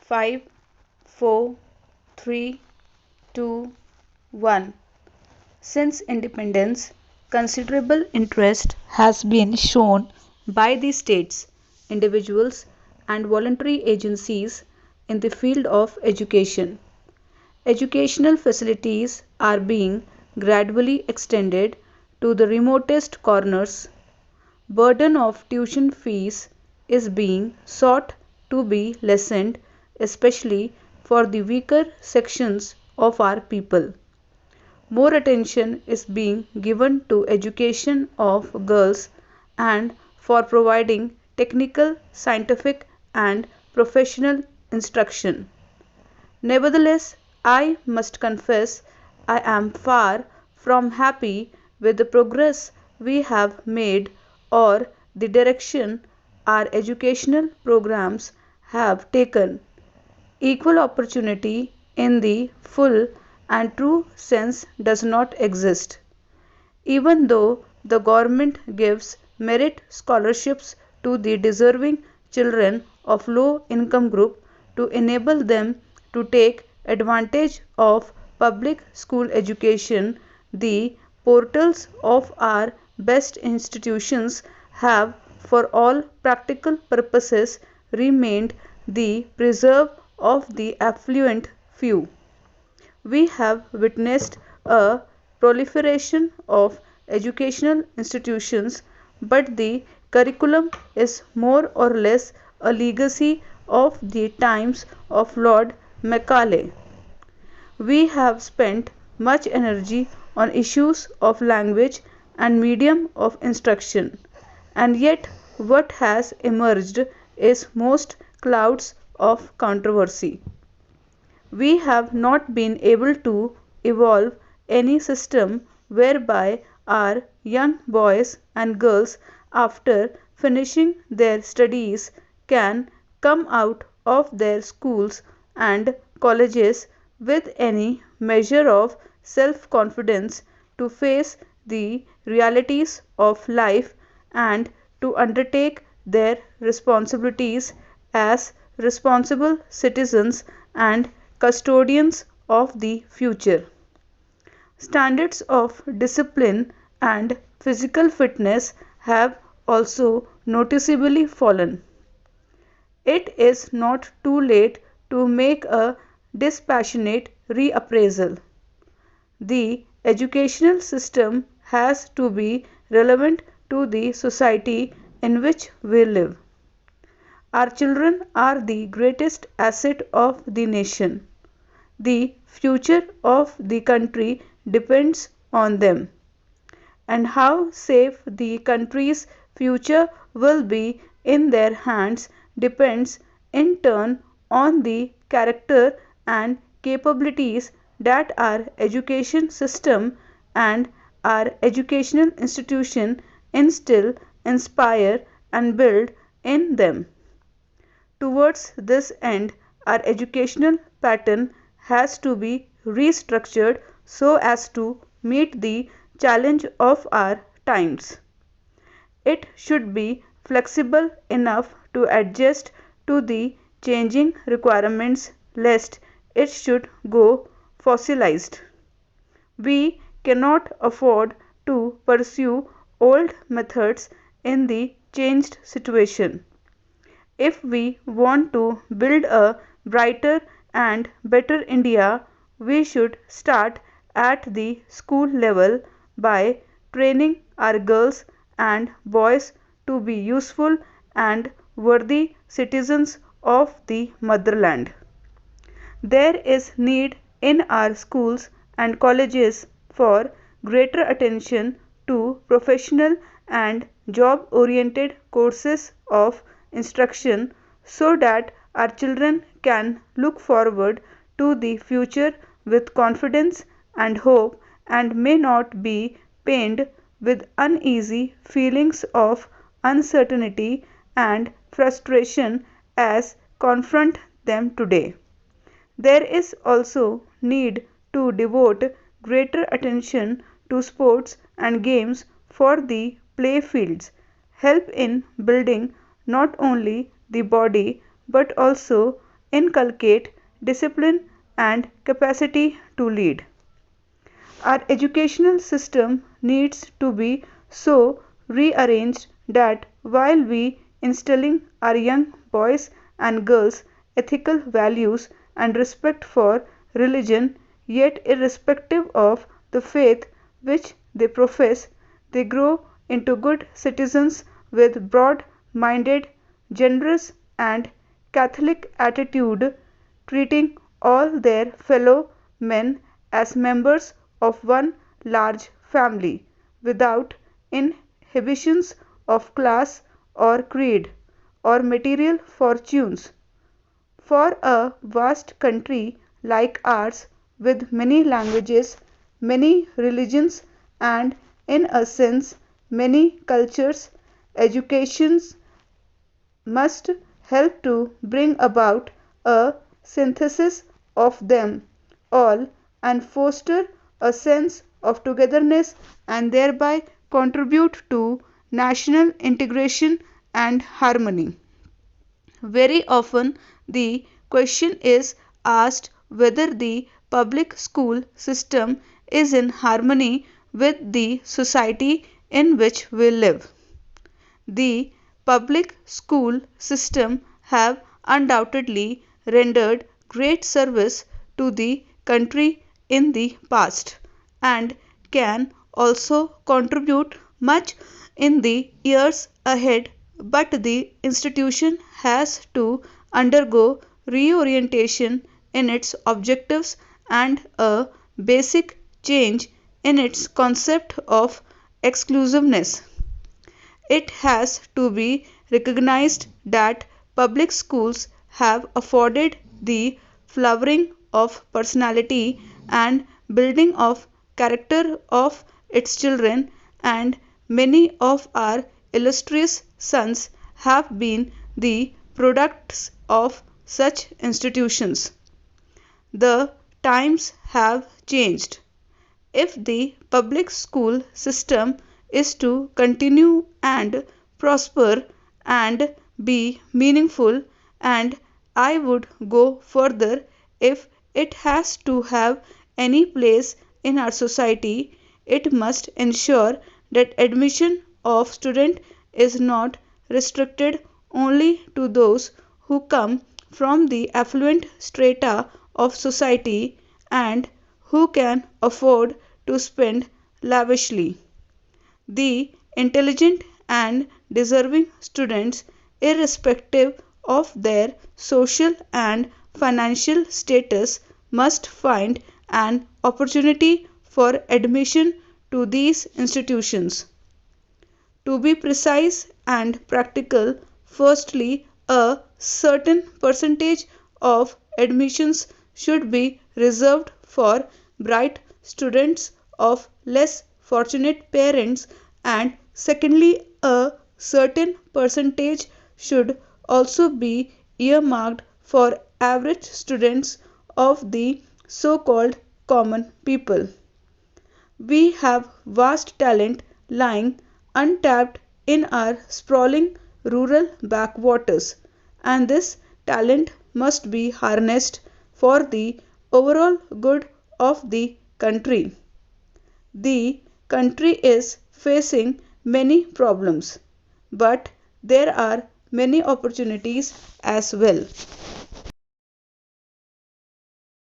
5, 4, 3, 2, 1. Since independence, considerable interest has been shown by the states, individuals, and voluntary agencies in the field of education. Educational facilities are being gradually extended to the remotest corners. Burden of tuition fees is being sought to be lessened, especially for the weaker sections of our people. More attention is being given to education of girls and for providing technical, scientific, and professional instruction. Nevertheless, I must confess I am far from happy with the progress we have made or the direction our educational programs have taken. Equal opportunity in the full and true sense does not exist. Even though the government gives merit scholarships to the deserving children of low income group to enable them to take advantage of public school education, the portals of our best institutions have for all practical purposes remained the preserve of the affluent few. We have witnessed a proliferation of educational institutions, but the curriculum is more or less a legacy of the times of Lord Macaulay. We have spent much energy on issues of language and medium of instruction, and yet what has emerged is most clouds of controversy. We have not been able to evolve any system whereby our young boys and girls, after finishing their studies, can come out of their schools and colleges with any measure of self confidence to face the realities of life and to undertake their responsibilities as responsible citizens and custodians of the future. Standards of discipline and physical fitness have also noticeably fallen. It is not too late to make a dispassionate reappraisal. The educational system has to be relevant to the society in which we live. Our children are the greatest asset of the nation. The future of the country depends on them, and how safe the country's future will be in their hands depends in turn on the character and capabilities that our education system and our educational institution instill, inspire, and build in them. Towards this end, our educational pattern has to be restructured so as to meet the challenge of our times. It should be flexible enough to adjust to the changing requirements lest it should go fossilized. We cannot afford to pursue old methods in the changed situation. If we want to build a brighter and better India, we should start at the school level by training our girls and boys to be useful and worthy citizens of the motherland. There is need in our schools and colleges for greater attention to professional and job oriented courses of instruction so that our children can look forward to the future with confidence and hope and may not be pained with uneasy feelings of uncertainty and frustration as confront them today. There is also need to devote greater attention to sports and games for the play fields, help in building not only the body but also inculcate discipline and capacity to lead. Our educational system needs to be so rearranged that while we instilling our young boys and girls ethical values and respect for religion, yet irrespective of the faith which they profess, they grow into good citizens with broad minded, generous and Catholic attitude, treating all their fellow men as members of one large family, without inhibitions of class or creed or material fortunes. For a vast country like ours, with many languages, many religions, and in a sense many cultures, education must help to bring about a synthesis of them all and foster a sense of togetherness and thereby contribute to national integration and harmony. Very often the question is asked whether the public school system is in harmony with the society in which we live. The public school system have undoubtedly rendered great service to the country in the past and can also contribute much in the years ahead, but the institution has to undergo reorientation in its objectives and a basic change in its concept of exclusiveness. It has to be recognized that public schools have afforded the flowering of personality and building of character of its children, and many of our illustrious sons have been the products of such institutions. The times have changed. If the public school system is to continue and prosper and be meaningful, and I would go further, if it has to have any place in our society, it must ensure that admission of student is not restricted only to those who come from the affluent strata of society and who can afford to spend lavishly. The intelligent and deserving students, irrespective of their social and financial status, must find an opportunity for admission to these institutions. To be precise and practical, firstly, a certain percentage of admissions should be reserved for bright students of less fortunate parents, and secondly, a certain percentage should also be earmarked for average students of the so called common people. We have vast talent lying untapped in our sprawling rural backwaters, and this talent must be harnessed for the overall good of the country. The country is facing many problems, but there are many opportunities as well.